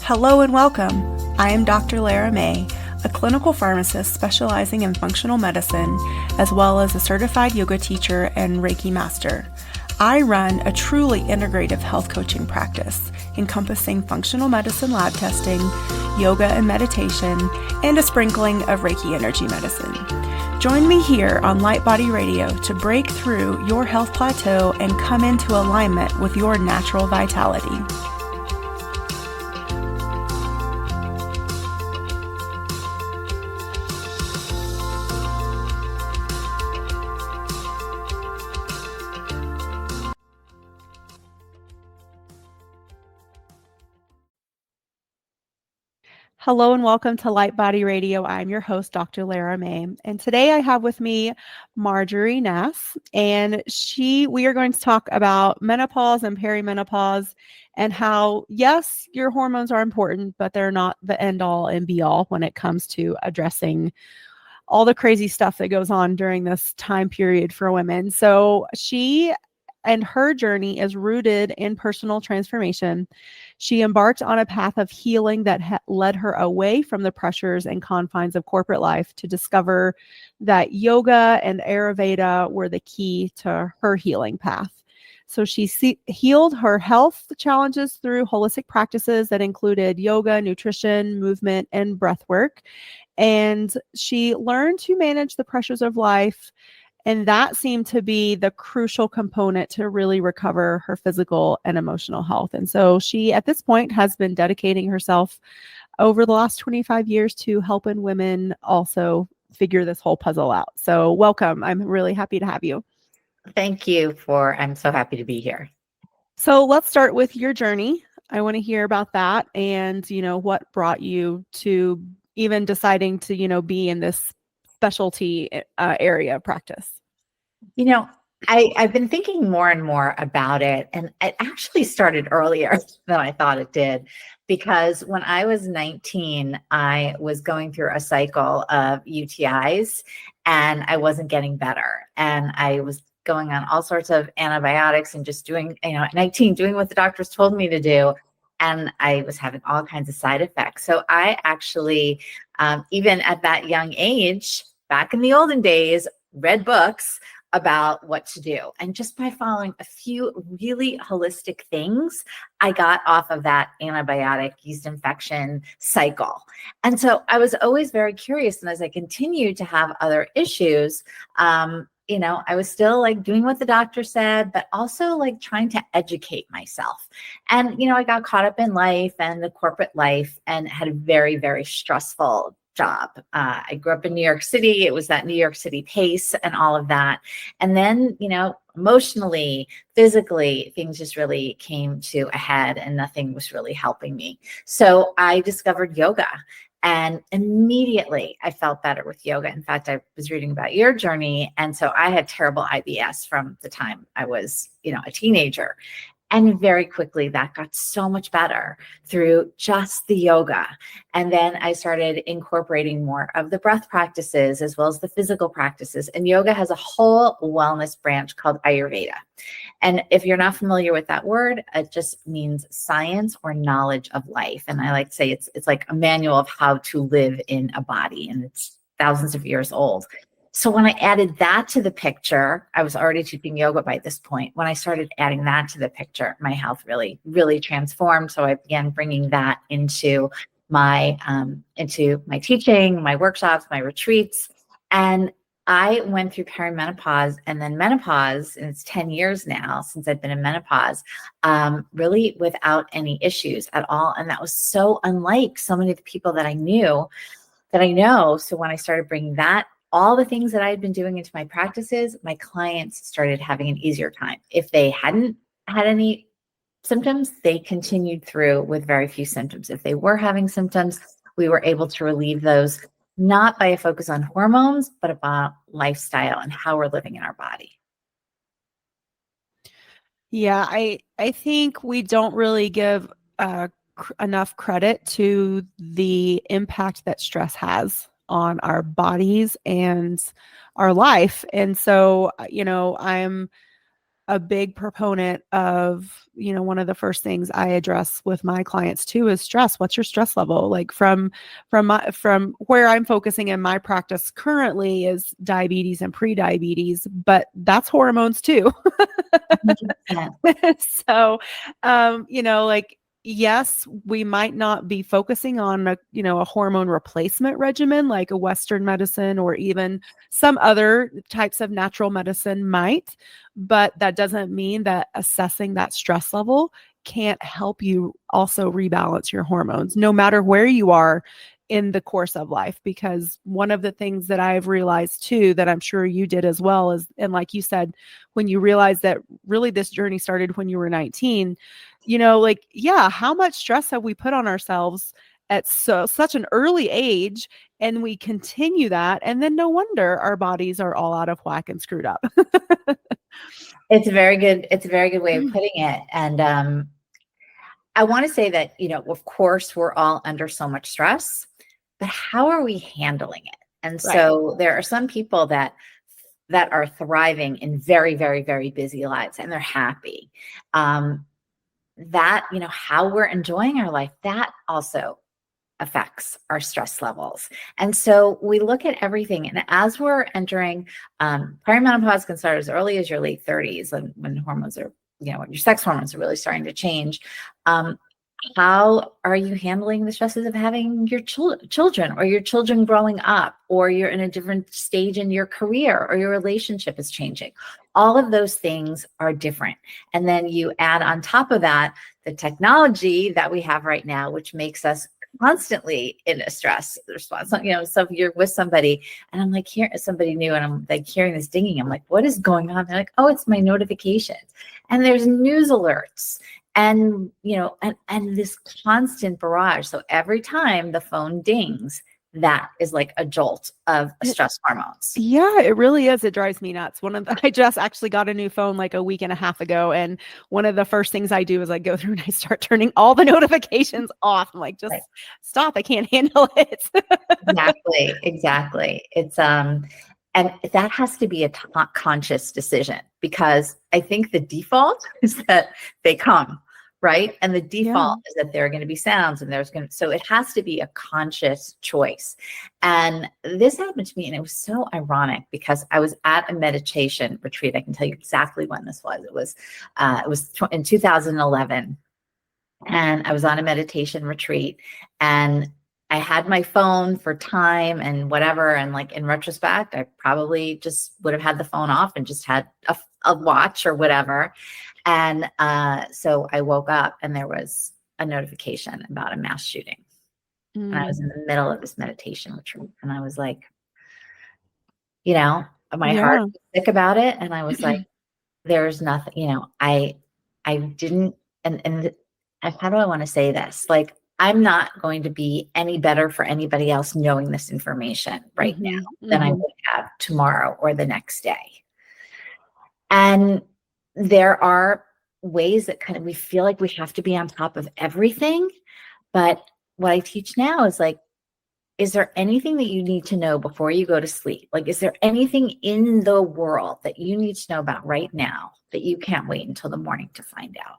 Hello and welcome. I am Dr. Lara, a clinical pharmacist specializing in functional medicine, as well as a certified yoga teacher and Reiki master. I run a truly integrative health coaching practice encompassing functional medicine lab testing, yoga and meditation, and a sprinkling of Reiki energy medicine. Join me here on Light Body Radio to break through your health plateau and come into alignment with your natural vitality. Hello and welcome to Light Body Radio. I'm your host, Dr. Lara May. And today I have with me Marjorie Nass, and we are going to talk about menopause and perimenopause and how, yes, your hormones are important, but they're not the end all and be all when it comes to addressing all the crazy stuff that goes on during this time period for women. So she and her journey is rooted in personal transformation. She embarked on a path of healing that led her away from the pressures and confines of corporate life to discover that yoga and Ayurveda were the key to her healing path. So she healed her health challenges through holistic practices that included yoga, nutrition, movement, and breath work. And she learned to manage the pressures of life. And that seemed to be the crucial component to really recover her physical and emotional health. And so she, at this point, has been dedicating herself over the last 25 years to helping women also figure this whole puzzle out. So welcome. I'm really happy to have you. Thank you I'm so happy to be here. So let's start with your journey. I want to hear about that and, what brought you to even deciding to, be in this specialty area of practice. I've been thinking more and more about it, and it actually started earlier than I thought it did, because when I was 19, I was going through a cycle of UTIs and I wasn't getting better. And I was going on all sorts of antibiotics and just doing, at 19, doing what the doctors told me to do. And I was having all kinds of side effects. So I actually, even at that young age, back in the olden days, read books about what to do. And just by following a few really holistic things, I got off of that antibiotic yeast infection cycle. And so I was always very curious. And as I continued to have other issues, I was still like doing what the doctor said, but also like trying to educate myself. And, I got caught up in life and the corporate life and had a very, very stressful job. I grew up in New York City. It was that New York City pace and all of that. And then, emotionally, physically, things just really came to a head and nothing was really helping me. So I discovered yoga. And immediately I felt better with yoga. In fact, I was reading about your journey. And so I had terrible IBS from the time I was, a teenager. And very quickly that got so much better through just the yoga. And then I started incorporating more of the breath practices as well as the physical practices. And yoga has a whole wellness branch called Ayurveda. And if you're not familiar with that word, it just means science or knowledge of life. And I like to say it's like a manual of how to live in a body, and it's thousands of years old. So when I added that to the picture, I was already teaching yoga by this point. When I started adding that to the picture, my health really, really transformed. So I began bringing that into my teaching, my workshops, my retreats. And I went through perimenopause and then menopause, and it's 10 years now since I've been in menopause, really without any issues at all. And that was so unlike so many of the people that I know. So when I started bringing all the things that I had been doing into my practices, my clients started having an easier time. If they hadn't had any symptoms, they continued through with very few symptoms. If they were having symptoms, we were able to relieve those, not by a focus on hormones, but about lifestyle and how we're living in our body. Yeah, I think we don't really give enough credit to the impact that stress has on our bodies and our life. And so, I'm a big proponent of, one of the first things I address with my clients too is stress. What's your stress level? Like from where I'm focusing in my practice currently is diabetes and pre-diabetes, but that's hormones too. 100%. So, like, yes, we might not be focusing on a hormone replacement regimen like a Western medicine or even some other types of natural medicine might, but that doesn't mean that assessing that stress level can't help you also rebalance your hormones, no matter where you are in the course of life. Because one of the things that I've realized too, that I'm sure you did as well, is, and like you said, when you realize that really this journey started when you were 19, like, yeah, how much stress have we put on ourselves at such an early age, and we continue that, and then no wonder our bodies are all out of whack and screwed up. It's a very good way of putting it. And I want to say that, of course, we're all under so much stress, but how are we handling it? And so there are some people that are thriving in very, very, very busy lives, and they're happy. That, how we're enjoying our life, that also affects our stress levels. And so we look at everything. And as we're entering, perimenopause can start as early as your late 30s, when hormones are, when your sex hormones are really starting to change. How are you handling the stresses of having your children, or your children growing up, or you're in a different stage in your career, or your relationship is changing? All of those things are different. And then you add on top of that the technology that we have right now, which makes us constantly in a stress response. So if you're with somebody and I'm like, here is somebody new, and I'm like hearing this dinging, I'm like, what is going on? They're like, oh, it's my notifications. And there's news alerts, and and this constant barrage. So every time the phone dings, that is like a jolt of stress hormones. Yeah, it really is. It drives me nuts. I just actually got a new phone like a week and a half ago, and one of the first things I do is I go through and I start turning all the notifications off. I'm like, just stop. I can't handle it. Exactly. It's and that has to be a conscious decision, because I think the default is that they come, right? And the default is that there are going to be sounds, and so it has to be a conscious choice. And this happened to me, and it was so ironic, because I was at a meditation retreat. I can tell you exactly when this was. It was in 2011, and I was on a meditation retreat, and I had my phone for time and whatever. And like, in retrospect, I probably just would have had the phone off and just had a watch or whatever. And so I woke up, and there was a notification about a mass shooting. And I was in the middle of this meditation retreat, and I was like, my heart was sick about it. And I was like, there's nothing, I didn't, and how do I want to say this? Like, I'm not going to be any better for anybody else knowing this information right now than I would have tomorrow or the next day. And there are ways that we feel like we have to be on top of everything. But what I teach now is like, is there anything that you need to know before you go to sleep? Like, is there anything in the world that you need to know about right now that you can't wait until the morning to find out?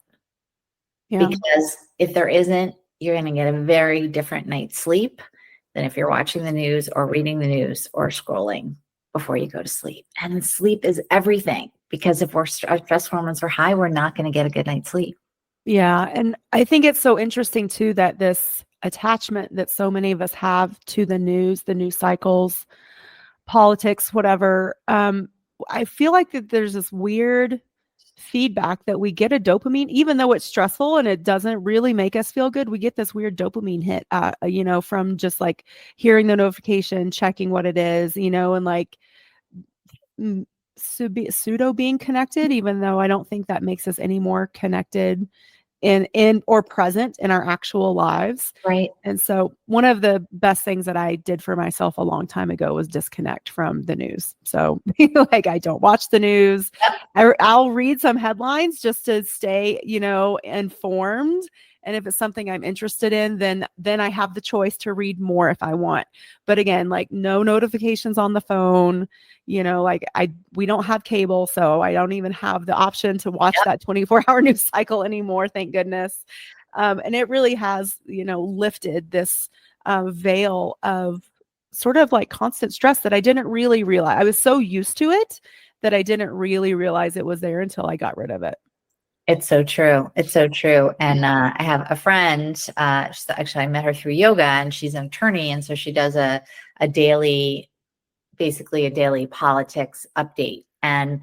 Yeah. Because if there isn't, you're going to get a very different night's sleep than if you're watching the news or reading the news or scrolling before you go to sleep. And sleep is everything, because if our stress hormones are high, we're not going to get a good night's sleep. Yeah. And I think it's so interesting too, that this attachment that so many of us have to the news cycles, politics, whatever. I feel like that there's this weird feedback that we get a dopamine, even though it's stressful and it doesn't really make us feel good. We get this weird dopamine hit, from just like hearing the notification, checking what it is, and like pseudo being connected, even though I don't think that makes us any more connected in or present in our actual lives. Right. And so one of the best things that I did for myself a long time ago was disconnect from the news. So like, I don't watch the news. I'll read some headlines just to stay, informed. And if it's something I'm interested in, then I have the choice to read more if I want. But again, like no notifications on the phone, like we don't have cable, so I don't even have the option to watch that 24-hour news cycle anymore, thank goodness. And it really has, lifted this veil of sort of like constant stress that I didn't really realize. I was so used to it that I didn't really realize it was there until I got rid of it. It's so true. It's so true. And I have a friend, actually I met her through yoga, and she's an attorney. And so she does a daily, basically a daily politics update. And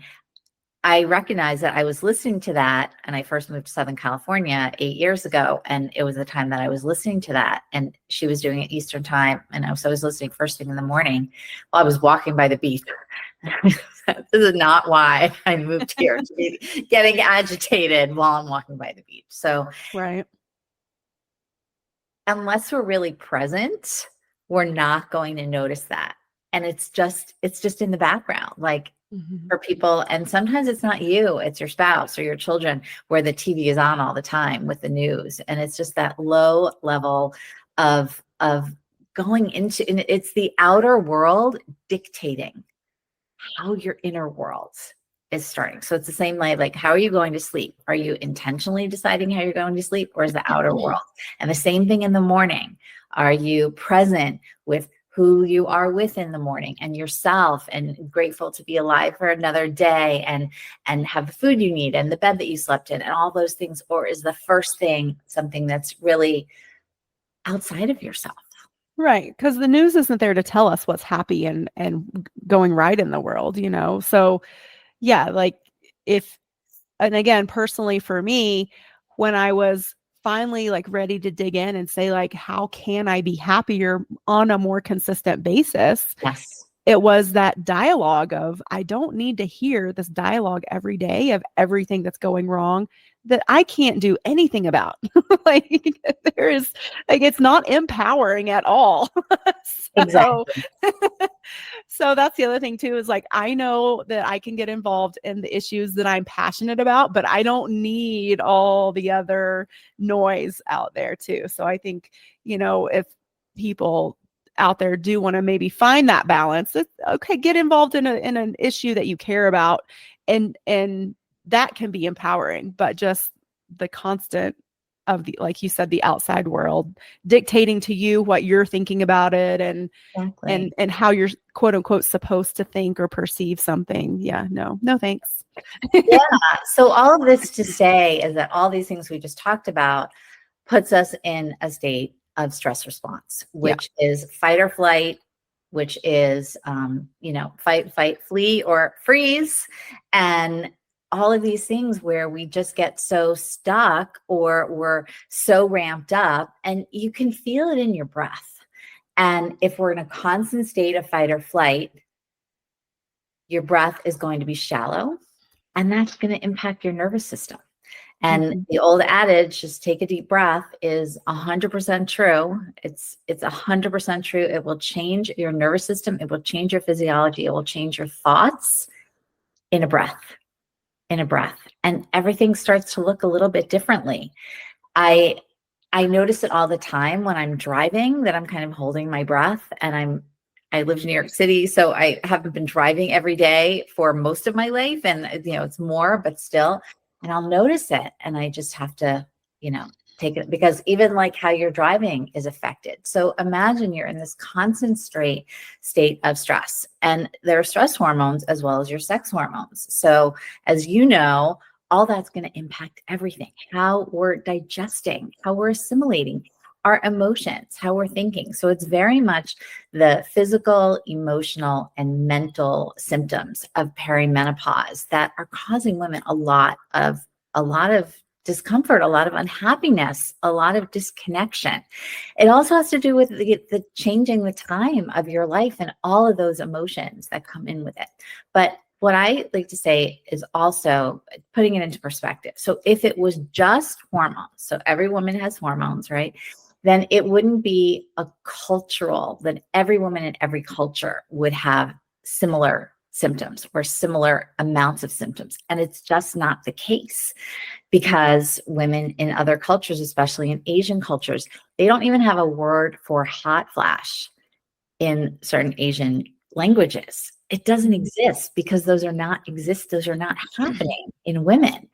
I recognized that I was listening to that, and I first moved to Southern California 8 years ago, and it was the time that I was listening to that, and she was doing it Eastern time, and I was listening first thing in the morning while I was walking by the beach. This is not why I moved here, to be getting agitated while I'm walking by the beach. So, right. Unless we're really present, we're not going to notice that, and it's just in the background, like. For people, and sometimes it's not you, it's your spouse or your children, where the TV is on all the time with the news, and it's just that low level of going into, and it's the outer world dictating how your inner world is starting. So it's the same like how are you going to sleep? Are you intentionally deciding how you're going to sleep, or is the outer world? And the same thing in the morning. Are you present with who you are with in the morning and yourself, and grateful to be alive for another day, and have the food you need and the bed that you slept in and all those things? Or is the first thing something that's really outside of yourself? Right. Because the news isn't there to tell us what's happy and going right in the world, So yeah, like and again, personally for me, when I was finally like ready to dig in and say like, how can I be happier on a more consistent basis? Yes. It was that dialogue of, I don't need to hear this dialogue every day of everything that's going wrong that I can't do anything about. Like there is like, it's not empowering at all. Exactly. So that's the other thing too, is like, I know that I can get involved in the issues that I'm passionate about, but I don't need all the other noise out there too. So I think, if people out there do want to maybe find that balance, it's okay, get involved in an issue that you care about, and that can be empowering. But just the constant of the, like you said, the outside world dictating to you what you're thinking about it, and Exactly. and how you're quote unquote supposed to think or perceive something. Yeah, no thanks. Yeah. So all of this to say is that all these things we just talked about puts us in a state of stress response, which is fight or flight, which is, fight, flee, or freeze. And all of these things where we just get so stuck, or we're so ramped up, and you can feel it in your breath. And if we're in a constant state of fight or flight, your breath is going to be shallow, and that's going to impact your nervous system. And the old adage, just take a deep breath, is 100% true. It's 100% true. It will change your nervous system. It will change your physiology. It will change your thoughts in a breath, and everything starts to look a little bit differently. I notice it all the time when I'm driving, that I'm kind of holding my breath, and I live in New York City, so I haven't been driving every day for most of my life, and it's more, but still, and I'll notice it, and I just have to, take it, because even like how you're driving is affected. So imagine you're in this constant state of stress, and there are stress hormones as well as your sex hormones. So as you know, all that's going to impact everything, how we're digesting, how we're assimilating, our emotions, how we're thinking. So it's very much the physical, emotional, and mental symptoms of perimenopause that are causing women a lot of discomfort, a lot of unhappiness, a lot of disconnection. It also has to do with the changing the time of your life and all of those emotions that come in with it. But what I like to say is also putting it into perspective. So if it was just hormones, so every woman has hormones, right? Then it wouldn't be a cultural, that every woman in every culture would have similar symptoms or similar amounts of symptoms. And it's just not the case, because women in other cultures, especially in Asian cultures, they don't even have a word for hot flash in certain Asian languages. It doesn't exist because those are not happening in women.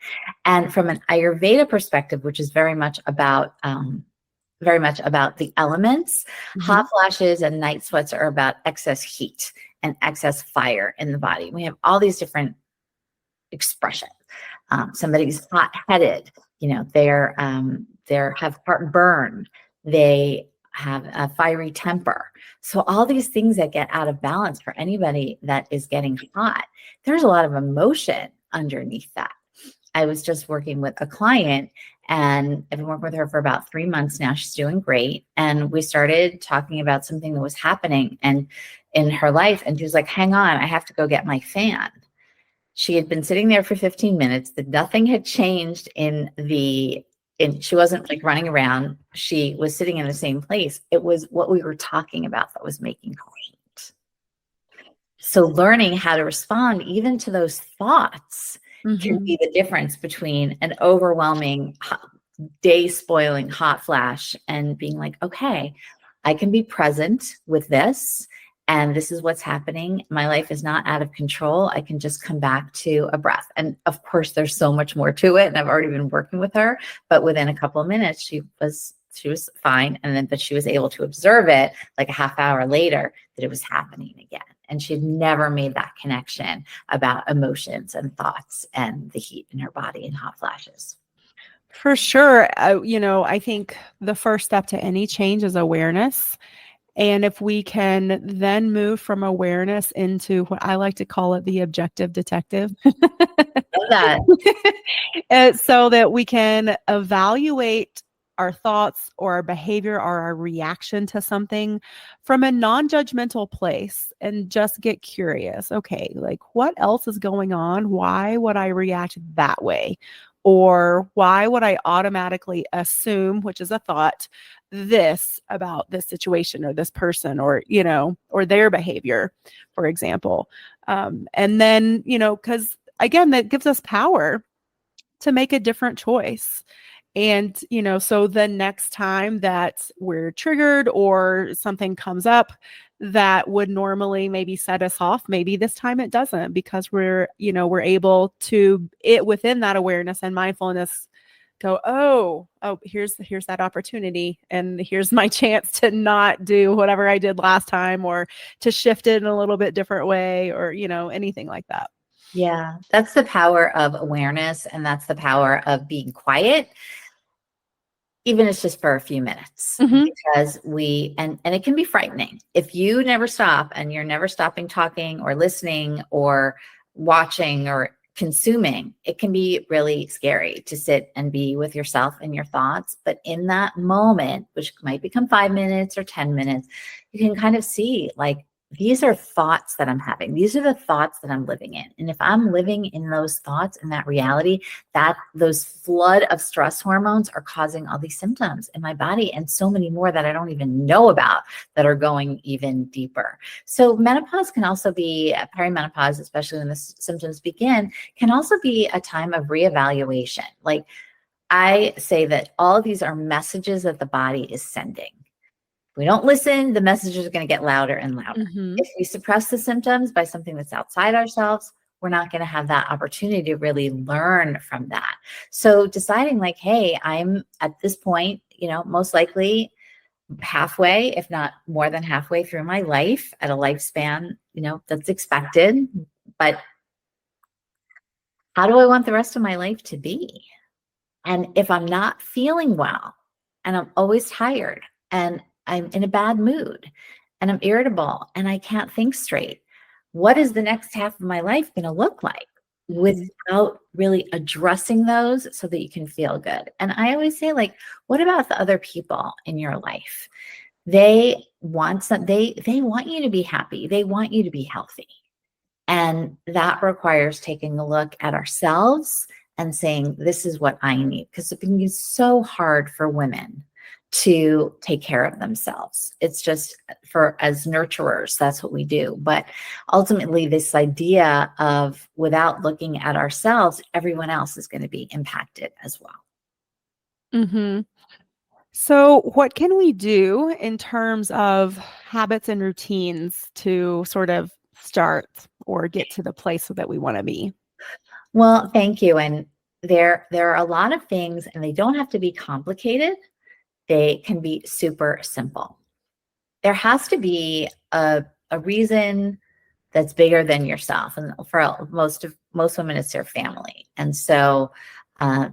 And from an Ayurveda perspective, which is very much about the elements, hot flashes and night sweats are about excess heat and excess fire in the body. We have all these different expressions. Somebody's hot-headed, they're have heartburn, they have a fiery temper. So all these things that get out of balance for anybody that is getting hot, there's a lot of emotion underneath that. I was just working with a client, and I've been working with her for about 3 months now. She's doing great. And we started talking about something that was happening and in her life. And she was like, hang on, I have to go get my fan. She had been sitting there for 15 minutes. Nothing had changed she wasn't like running around. She was sitting in the same place. It was what we were talking about that was making her heat. So learning how to respond even to those thoughts can be the difference between an overwhelming, day spoiling hot flash and being like, okay, I can be present with this. And this is what's happening. My life is not out of control. I can just come back to a breath. And of course, there's so much more to it. And I've already been working with her, but within a couple of minutes, she was fine. But she was able to observe it like a half hour later that it was happening again. And she had never made that connection about emotions and thoughts and the heat in her body and hot flashes. For sure. I think the first step to any change is awareness. And if we can then move from awareness into what I like to call it, the objective detective. Love that. So that we can evaluate our thoughts or our behavior or our reaction to something from a non-judgmental place and just get curious. Okay, like what else is going on? Why would I react that way? Or why would I automatically assume, which is a thought, this about this situation or this person or, or their behavior, for example. And then, because again, that gives us power to make a different choice. And, so the next time that we're triggered or something comes up that would normally maybe set us off, maybe this time it doesn't, because we're able to within that awareness and mindfulness go, oh, here's that opportunity. And here's my chance to not do whatever I did last time or to shift it in a little bit different way or, anything like that. Yeah, that's the power of awareness. And that's the power of being quiet, even if it's just for a few minutes, because and it can be frightening. If you never stop and you're never stopping talking or listening or watching or consuming, it can be really scary to sit and be with yourself and your thoughts. But in that moment, which might become 5 minutes or 10 minutes, you can kind of see like, these are thoughts that I'm having. These are the thoughts that I'm living in. And if I'm living in those thoughts and that reality, that those flood of stress hormones are causing all these symptoms in my body and so many more that I don't even know about that are going even deeper. So menopause can also be, perimenopause, especially when the symptoms begin, can also be a time of reevaluation. Like I say that all of these are messages that the body is sending. We don't listen, the messages are going to get louder and louder. If we suppress the symptoms by something that's outside ourselves, we're not going to have that opportunity to really learn from that. So deciding like, hey, I'm at this point, most likely halfway, if not more than halfway through my life at a lifespan, that's expected. But how do I want the rest of my life to be? And if I'm not feeling well and I'm always tired and I'm in a bad mood and I'm irritable and I can't think straight, what is the next half of my life going to look like without really addressing those so that you can feel good? And I always say, like, what about the other people in your life? They want they want you to be happy. They want you to be healthy. And that requires taking a look at ourselves and saying, this is what I need. Because it can be so hard for women to take care of themselves. It's just for as nurturers, that's what we do. But ultimately, this idea of without looking at ourselves, everyone else is going to be impacted as well. Mm-hmm. So, what can we do in terms of habits and routines to sort of start or get to the place that we want to be? Well, thank you. And there are a lot of things, and they don't have to be complicated. They can be super simple. There has to be a reason that's bigger than yourself. And for most women, it's their family. And so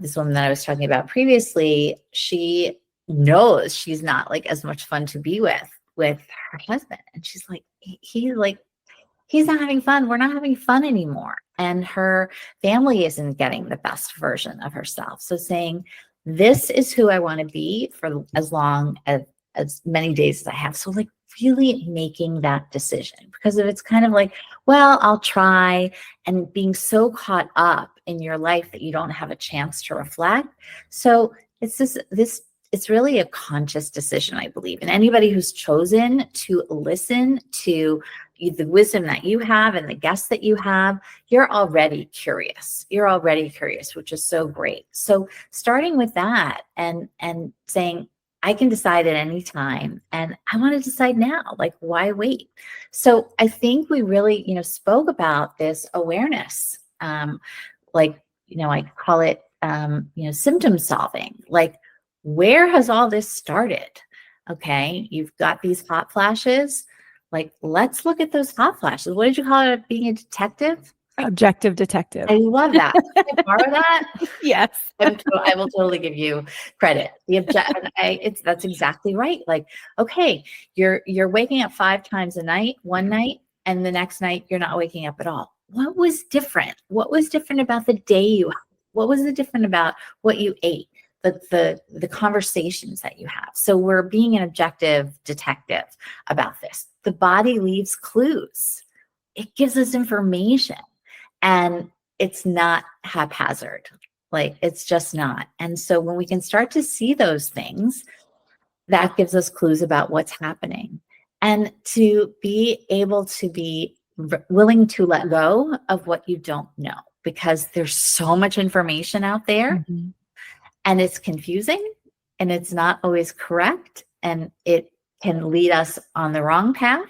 this woman that I was talking about previously, she knows she's not like as much fun to be with her husband. And she's like, he's not having fun. We're not having fun anymore. And her family isn't getting the best version of herself. So saying, this is who I want to be for as long as many days as I have. So like really making that decision, because if it's kind of like, well, I'll try, and being so caught up in your life that you don't have a chance to reflect. So it's it's really a conscious decision, I believe. And anybody who's chosen to listen to the wisdom that you have and the guests that you have, you're already curious. You're already curious, which is so great. So starting with that and saying, I can decide at any time, and I want to decide now, like, why wait? So I think we really, spoke about this awareness, like, I call it, symptom solving. Like, where has all this started? Okay, you've got these hot flashes. Like, let's look at those hot flashes. What did you call it? Being a detective? Objective detective. I love that. Can I borrow that? Yes. I will totally give you credit. That's exactly right. Like, okay, you're waking up 5 times a night, one night, and the next night you're not waking up at all. What was different? What was different about the day you had? What was the different about what you ate? The conversations that you have. So we're being an objective detective about this. The body leaves clues. It gives us information, and it's not haphazard. Like, it's just not. And so when we can start to see those things, that gives us clues about what's happening. And to be able to be willing to let go of what you don't know, because there's so much information out there. Mm-hmm. And it's confusing, and it's not always correct, and it can lead us on the wrong path.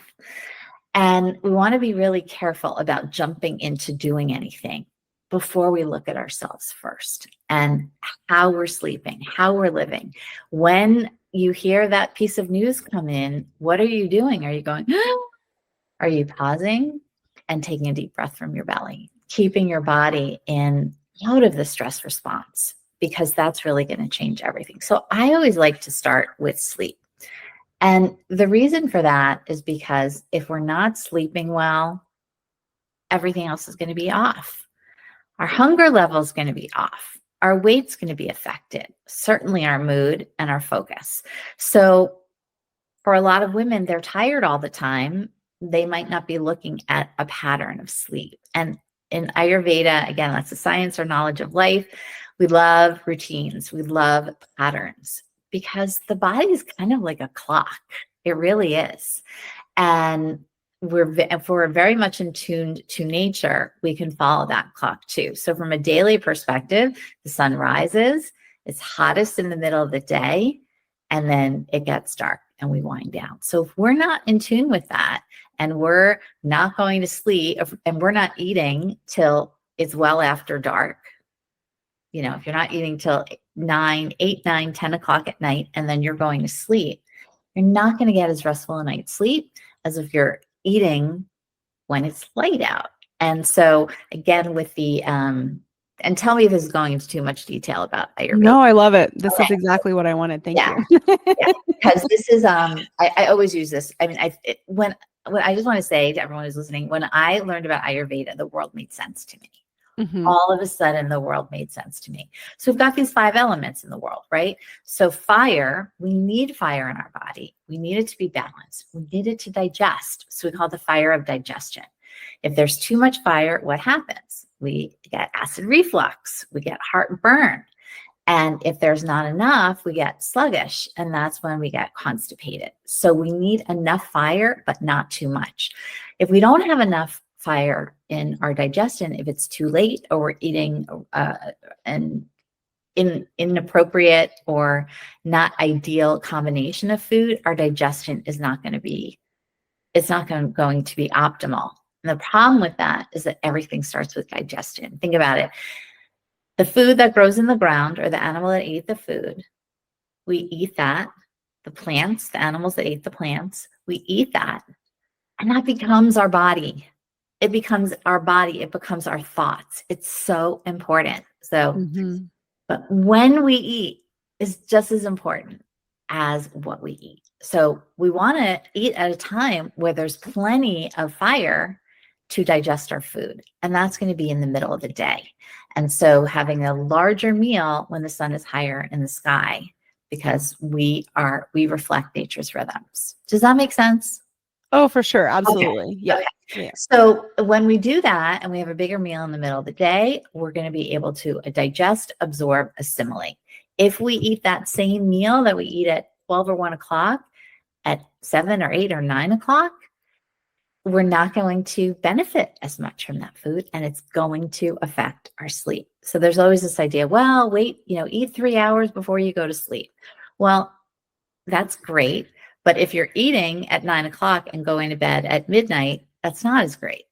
And we want to be really careful about jumping into doing anything before we look at ourselves first, and how we're sleeping, how we're living. When you hear that piece of news come in, what are you doing? Are you going, are you pausing and taking a deep breath from your belly, keeping your body out of the stress response? Because that's really going to change everything. So I always like to start with sleep. And the reason for that is because if we're not sleeping well, everything else is going to be off. Our hunger level is going to be off. Our weight's going to be affected. Certainly our mood and our focus. So for a lot of women, they're tired all the time. They might not be looking at a pattern of sleep. And in Ayurveda, again, that's the science or knowledge of life. We love routines. We love patterns, because the body is kind of like a clock. It really is. And if we're very much in tune to nature, we can follow that clock too. So from a daily perspective, the sun rises, it's hottest in the middle of the day, and then it gets dark and we wind down. So if we're not in tune with that, and we're not going to sleep, and we're not eating till it's well after dark, if you're not eating till 8, 9, 10 o'clock at night, and then you're going to sleep, you're not going to get as restful a night's sleep as if you're eating when it's light out. And so again, with the, and tell me if this is going into too much detail about Ayurveda. No, I love it. This is exactly what I wanted. Thank you. Yeah, because this is, I always use this. I mean, when I just want to say to everyone who's listening, when I learned about Ayurveda, the world made sense to me. Mm-hmm. All of a sudden, the world made sense to me. So we've got these 5 elements in the world, right? So fire, we need fire in our body. We need it to be balanced. We need it to digest. So we call it the fire of digestion. If there's too much fire, what happens? We get acid reflux. We get heartburn. And if there's not enough, we get sluggish, and that's when we get constipated. So we need enough fire, but not too much. If we don't have enough fire in our digestion, if it's too late or we're eating an inappropriate or not ideal combination of food, our digestion is not going to be, it's not going to be optimal. And the problem with that is that everything starts with digestion. Think about it. The food that grows in the ground, or the animal that ate the food, we eat that. The plants, the animals that ate the plants, we eat that. And that becomes our body. It becomes our body. It becomes our thoughts. It's so important. So, Mhm. but when we eat is just as important as what we eat. So we want to eat at a time where there's plenty of fire to digest our food. And that's going to be in the middle of the day. And so having a larger meal when the sun is higher in the sky, because we reflect nature's rhythms. Does that make sense? Oh, for sure. Okay. Absolutely. Yeah. Okay. Yeah. So when we do that and we have a bigger meal in the middle of the day, we're going to be able to digest, absorb, assimilate. If we eat that same meal that we eat at 12 or 1 o'clock at 7 or 8 or 9 o'clock, we're not going to benefit as much from that food, and it's going to affect our sleep. So there's always this idea, well, wait, eat 3 hours before you go to sleep. Well, that's great. But if you're eating at 9 o'clock and going to bed at midnight, that's not as great.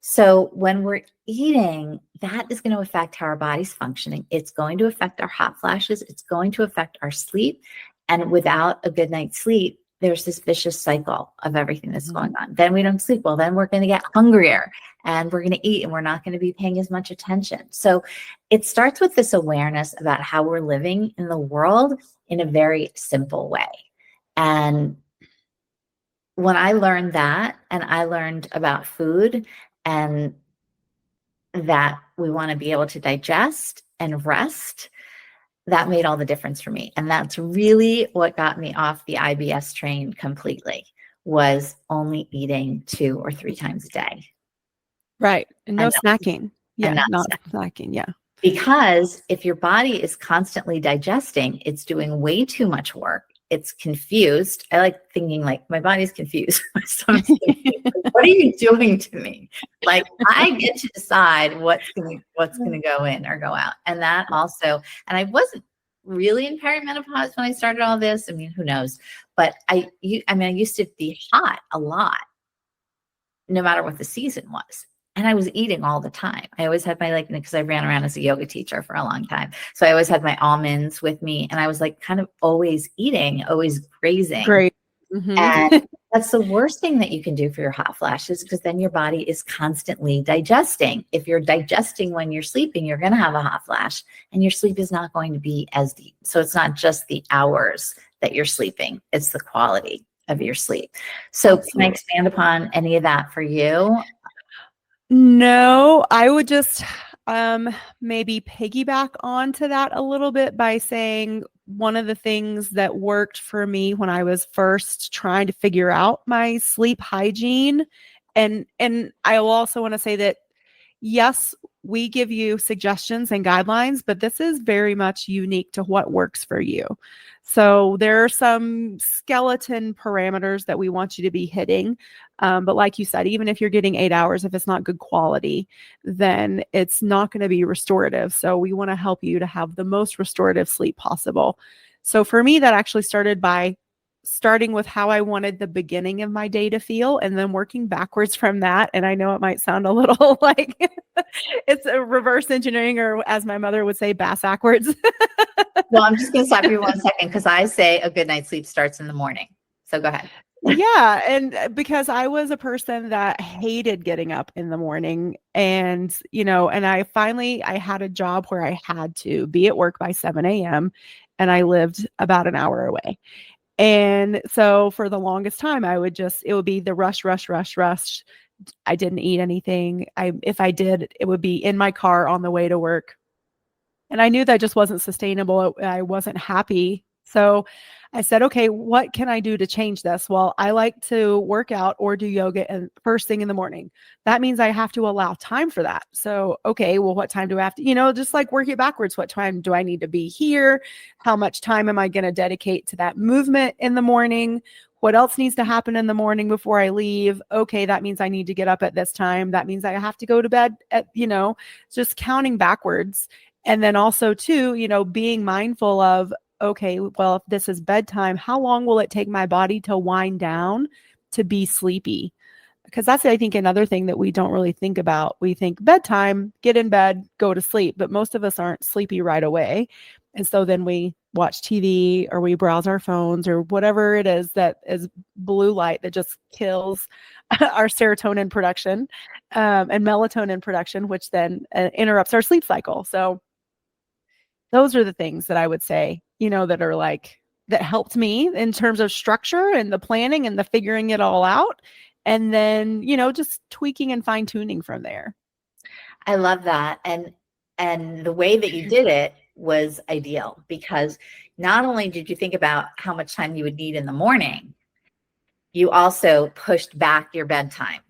So when we're eating, that is going to affect how our body's functioning. It's going to affect our hot flashes. It's going to affect our sleep. And without a good night's sleep, there's this vicious cycle of everything that's going on. Then we don't sleep well. Then we're going to get hungrier and we're going to eat and we're not going to be paying as much attention. So it starts with this awareness about how we're living in the world in a very simple way. And when I learned that, and I learned about food and that we want to be able to digest and rest, that made all the difference for me. And that's really what got me off the IBS train completely, was only eating 2 or 3 times a day. Right. And no And snacking. Yeah. not Not snacking. Yeah. Because if your body is constantly digesting, it's doing way too much work. It's confused. I like thinking like my body's confused. My stomach's confused. What are you doing to me? Like I get to decide what's gonna go in or go out. And that also, and I wasn't really in perimenopause when I started all this. I mean, who knows? But I used to be hot a lot, no matter what the season was. And I was eating all the time. I always had my, because I ran around as a yoga teacher for a long time. So I always had my almonds with me, and I was like kind of always eating, always grazing. Great. And that's the worst thing that you can do for your hot flashes, because then your body is constantly digesting. If you're digesting when you're sleeping, you're going to have a hot flash, and your sleep is not going to be as deep. So it's not just the hours that you're sleeping, it's the quality of your sleep. So Can I expand upon any of that for you? No, I would just maybe piggyback onto that a little bit by saying one of the things that worked for me when I was first trying to figure out my sleep hygiene, and I will also want to say that yes, we give you suggestions and guidelines, but this is very much unique to what works for you. So there are some skeleton parameters that we want you to be hitting. But like you said, even if you're getting 8 hours, if it's not good quality, then it's not going to be restorative. So we want to help you to have the most restorative sleep possible. So for me, that actually started by starting with how I wanted the beginning of my day to feel and then working backwards from that. And I know it might sound a little like it's a reverse engineering, or as my mother would say, bass backwards. Well, I'm just going to stop you 1 second, because I say a good night's sleep starts in the morning. So go ahead. Yeah. And because I was a person that hated getting up in the morning, and, and I had a job where I had to be at work by 7 a.m. and I lived about an hour away. And so for the longest time, it would be the rush, rush, rush, rush. I didn't eat anything. If I did, it would be in my car on the way to work. And I knew that just wasn't sustainable. I wasn't happy. So I said, okay, what can I do to change this? Well, I like to work out or do yoga and first thing in the morning. That means I have to allow time for that. So, okay, well, what time do I have to, just like work it backwards. What time do I need to be here? How much time am I going to dedicate to that movement in the morning? What else needs to happen in the morning before I leave? Okay, that means I need to get up at this time. That means I have to go to bed at, just counting backwards. And then also, too, being mindful of, okay, well, if this is bedtime, how long will it take my body to wind down to be sleepy? Because that's, I think, another thing that we don't really think about. We think bedtime, get in bed, go to sleep, but most of us aren't sleepy right away. And so then we watch TV or we browse our phones or whatever it is that is blue light that just kills our serotonin production and melatonin production, which then interrupts our sleep cycle. So those are the things that I would say, that are like, that helped me in terms of structure and the planning and the figuring it all out. And then, just tweaking and fine tuning from there. I love that. And the way that you did it was ideal, because not only did you think about how much time you would need in the morning, you also pushed back your bedtime,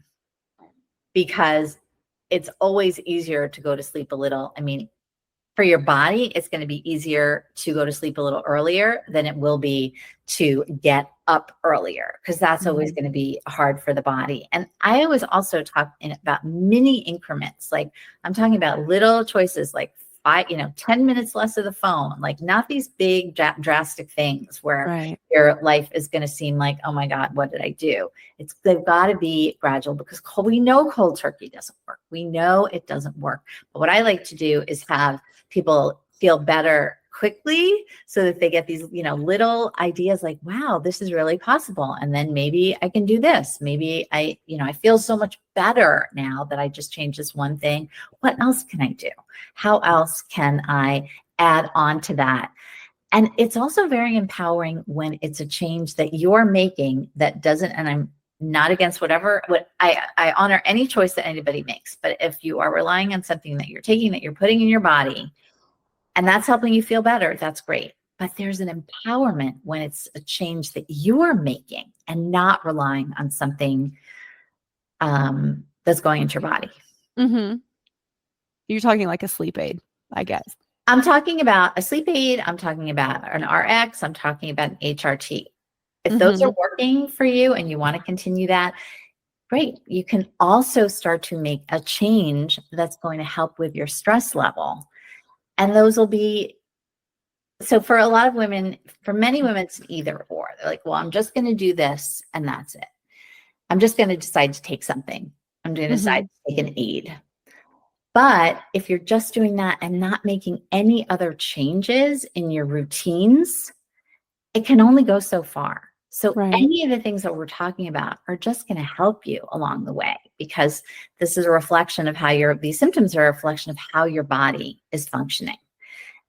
because it's always easier to go to sleep a little. I mean, for your body, it's going to be easier to go to sleep a little earlier than it will be to get up earlier, because that's always going to be hard for the body. And I always also talk about mini increments. Like, I'm talking about little choices, like 10 minutes less of the phone, like not these big drastic things where Right. your life is going to seem like, oh my God, what did I do? They've got to be gradual, because we know cold turkey doesn't work. We know it doesn't work. But what I like to do is have people feel better quickly, so that they get these, little ideas like, wow, this is really possible. And then maybe I can do this. Maybe I feel so much better now that I just changed this one thing. What else can I do? How else can I add on to that? And it's also very empowering when it's a change that you're making that doesn't, and I'm not against what I honor any choice that anybody makes. But if you are relying on something that you're taking, that you're putting in your body, and that's helping you feel better, that's great. But there's an empowerment when it's a change that you're making and not relying on something that's going into your body. Mm-hmm. You're talking like a sleep aid, I guess. I'm talking about a sleep aid. I'm talking about an RX. I'm talking about an HRT. If those are working for you and you want to continue that, great. You can also start to make a change that's going to help with your stress level. And those will be, so for a lot of women, for many women, it's either or. They're like, well, I'm just going to do this and that's it. I'm just going to decide to take something. I'm going to decide to take an aid. But if you're just doing that and not making any other changes in your routines, it can only go so far. So any of the things that we're talking about are just going to help you along the way, because this is a reflection of how these symptoms are a reflection of how your body is functioning.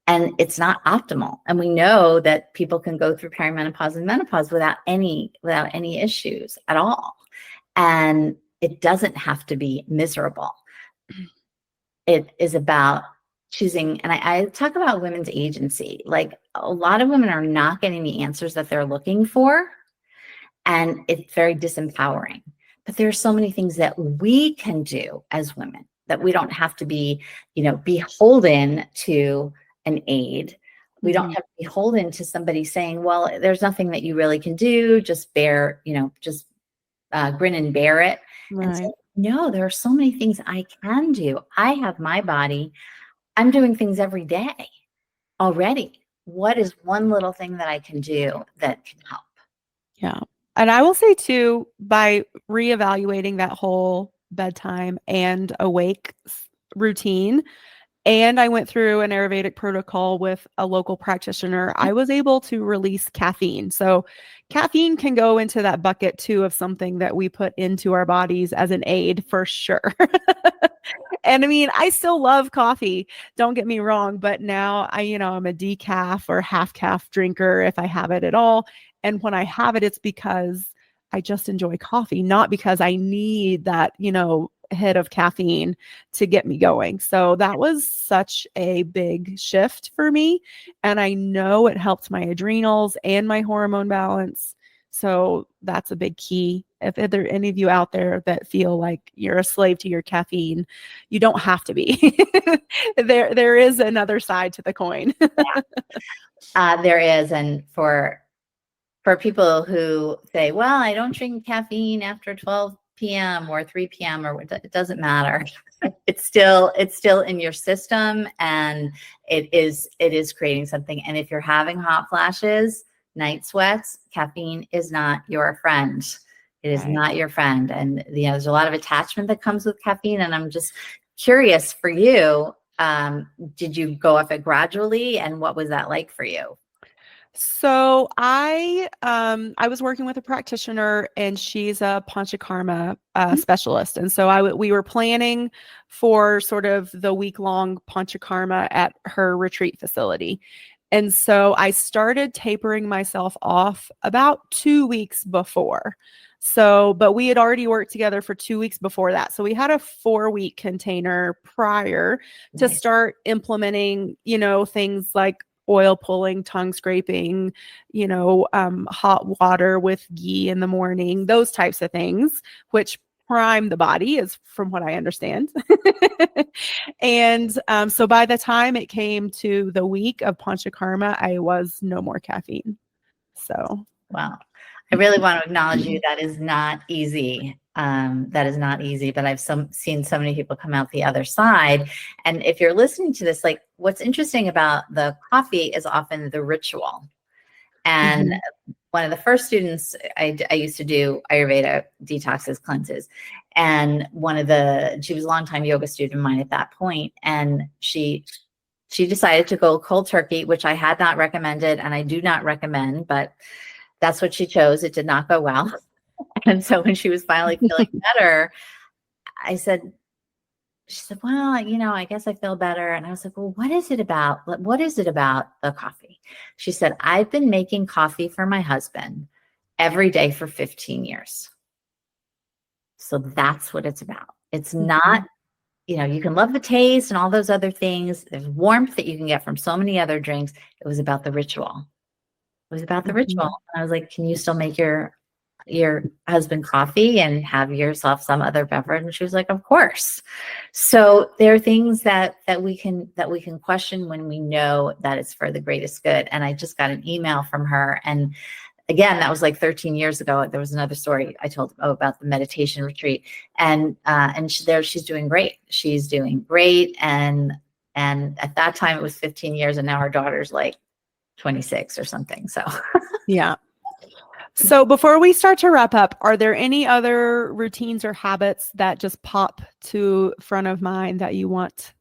And it's not optimal. And we know that people can go through perimenopause and menopause without any issues at all. And it doesn't have to be miserable. It is about choosing, and I talk about women's agency. Like, a lot of women are not getting the answers that they're looking for, and it's very disempowering. But there are so many things that we can do as women, that we don't have to be, beholden to an aid. We don't have to be beholden to somebody saying, well, there's nothing that you really can do, just bear, just grin and bear it. Right. And so, no, there are so many things I can do. I have my body. I'm doing things every day already. What is one little thing that I can do that can help? Yeah. And I will say too, by reevaluating that whole bedtime and awake routine, and I went through an Ayurvedic protocol with a local practitioner, I was able to release caffeine. So caffeine can go into that bucket too of something that we put into our bodies as an aid for sure. And I mean, I still love coffee, don't get me wrong, but now I'm a decaf or half calf drinker if I have it at all. And when I have it, it's because I just enjoy coffee, not because I need that, hit of caffeine to get me going. So that was such a big shift for me. And I know it helped my adrenals and my hormone balance. So that's a big key. If there are any of you out there that feel like you're a slave to your caffeine, you don't have to be. There is another side to the coin. There is. And for people who say, well, I don't drink caffeine after 12 p.m. or 3 p.m. or it doesn't matter. It's still in your system, and it is creating something. And if you're having hot flashes, night sweats, caffeine is not your friend. It is not your friend. And there's a lot of attachment that comes with caffeine. And I'm just curious for you, did you go off it gradually, and what was that like for you? So I was working with a practitioner, and she's a panchakarma specialist, and so we were planning for sort of the week-long panchakarma at her retreat facility. And so I started tapering myself off about 2 weeks before. So, but we had already worked together for 2 weeks before that. So we had a 4-week container prior to start implementing, things like oil pulling, tongue scraping, hot water with ghee in the morning, those types of things, which prime the body, is from what I understand. And so by the time it came to the week of panchakarma, I was no more caffeine. So, wow. I really want to acknowledge you. That is not easy. That is not easy, but I've seen so many people come out the other side. And if you're listening to this, like, what's interesting about the coffee is often the ritual. And one of the first students, I used to do Ayurveda detoxes, cleanses. And she was a longtime yoga student of mine at that point. And she decided to go cold turkey, which I had not recommended, and I do not recommend, but that's what she chose. It did not go well. And so when she was finally feeling better, she said, well, I guess I feel better. And I was like, well, what is it about the coffee? She said, I've been making coffee for my husband every day for 15 years. So that's what it's about. It's not, you can love the taste and all those other things. There's warmth that you can get from so many other drinks. It was about the ritual. It was about the ritual. And I was like, can you still make your husband coffee and have yourself some other beverage? And she was like, of course. So there are things that we can question when we know that it's for the greatest good. And I just got an email from her, and again, that was like 13 years ago. There was another story I told about the meditation retreat, and she's doing great. She's doing great. And at that time it was 15 years, and now her daughter's like 26 or something. So yeah. So before we start to wrap up, are there any other routines or habits that just pop to front of mind that we want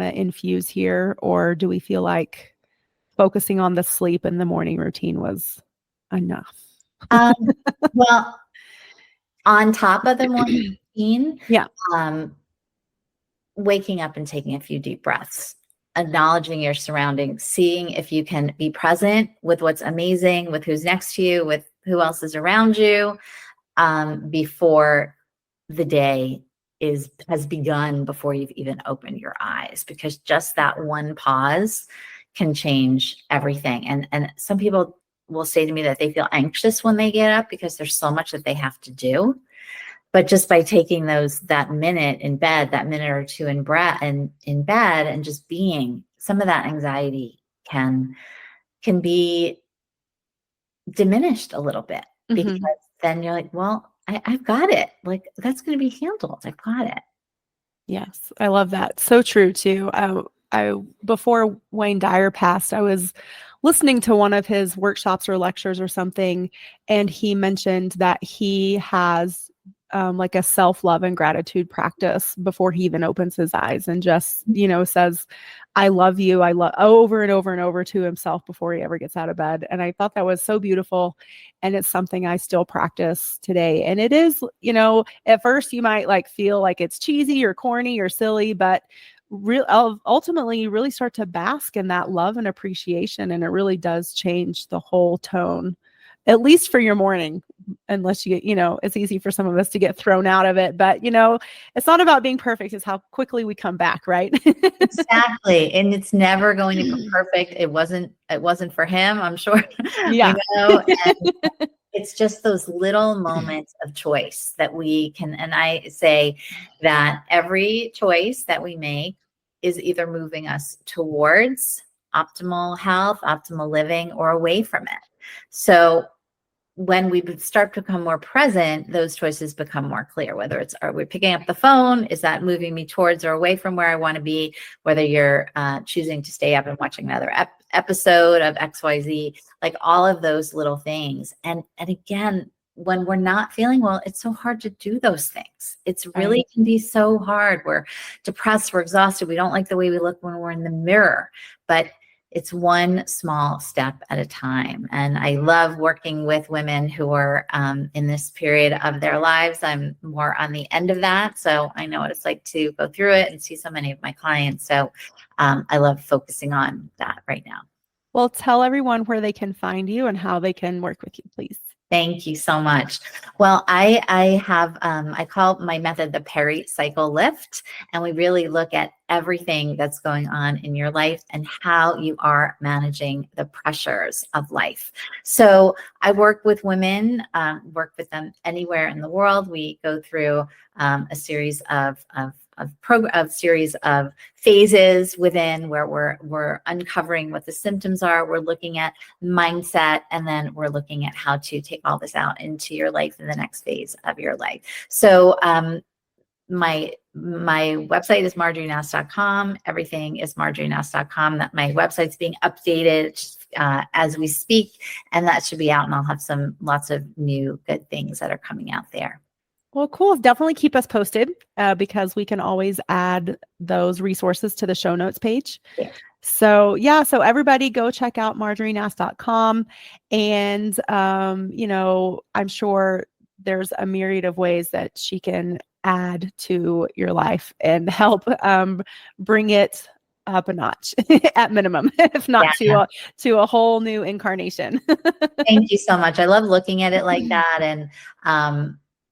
to infuse here? Or do we feel like focusing on the sleep and the morning routine was enough? Well, on top of the morning routine, waking up and taking a few deep breaths, acknowledging your surroundings, seeing if you can be present with what's amazing, with who's next to you, with who else is around you, before the day has begun, before you've even opened your eyes, because just that one pause can change everything. And some people will say to me that they feel anxious when they get up because there's so much that they have to do. But just by taking that minute in bed, that minute or two in bed, and just being, some of that anxiety can be diminished a little bit, because then you're like, well, I've got it. Like, that's going to be handled. I've got it. Yes, I love that. So true too. Before Wayne Dyer passed, I was listening to one of his workshops or lectures or something, and he mentioned that he has like a self-love and gratitude practice before he even opens his eyes, and just, says, I love you. I love, over and over and over to himself before he ever gets out of bed. And I thought that was so beautiful. And it's something I still practice today. And it is, at first you might feel like it's cheesy or corny or silly, but ultimately you really start to bask in that love and appreciation. And it really does change the whole tone, at least for your morning. unless you get, it's easy for some of us to get thrown out of it, but it's not about being perfect, it's how quickly we come back, right? Exactly. And it's never going to be perfect. It wasn't for him, I'm sure. Yeah. And it's just those little moments of choice that we can, and I say that every choice that we make is either moving us towards optimal health, optimal living, or away from it. So when we start to become more present, those choices become more clear, whether it's, are we picking up the phone? Is that moving me towards or away from where I want to be? Whether you're choosing to stay up and watching another episode of XYZ, like all of those little things. And again, when we're not feeling well, it's so hard to do those things. It's really can be so hard. We're depressed, we're exhausted. We don't like the way we look when we're in the mirror, but it's one small step at a time. And I love working with women who are in this period of their lives. I'm more on the end of that. So I know what it's like to go through it and see so many of my clients. So I love focusing on that right now. Well, tell everyone where they can find you and how they can work with you, please. Thank you so much. Well, I have, I call my method the peri-cycle lift, and we really look at everything that's going on in your life and how you are managing the pressures of life. So I work with women, work with them anywhere in the world. We go through a series of series of phases within where we're uncovering what the symptoms are. We're looking at mindset, and then we're looking at how to take all this out into your life in the next phase of your life. So my website is marjorienass.com. Everything is marjorienass.com. That my website's being updated as we speak, and that should be out, and I'll have lots of new good things that are coming out there. Well, cool. Definitely keep us posted because we can always add those resources to the show notes page. Yeah. So everybody go check out marjorienass.com. And, I'm sure there's a myriad of ways that she can add to your life and help bring it up a notch at minimum, if not to a whole new incarnation. Thank you so much. I love looking at it like that. And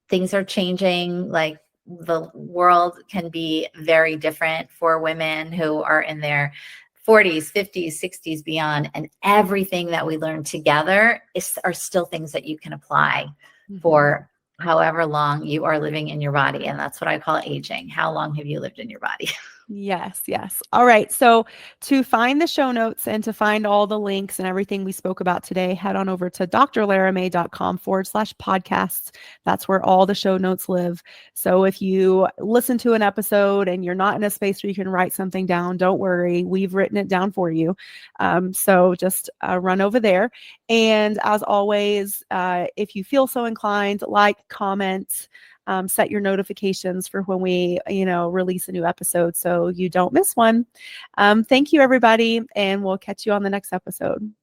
things are changing. Like the world can be very different for women who are in their 40s, 50s, 60s, beyond. And everything that we learn together are still things that you can apply for however long you are living in your body. And that's what I call aging. How long have you lived in your body? Yes. All right. So to find the show notes and to find all the links and everything we spoke about today, head on over to drlaramay.com/podcasts. That's where all the show notes live. So if you listen to an episode and you're not in a space where you can write something down, don't worry. We've written it down for you. So just run over there. And as always, if you feel so inclined, like, comment, set your notifications for when we, release a new episode so you don't miss one. Thank you, everybody, and we'll catch you on the next episode.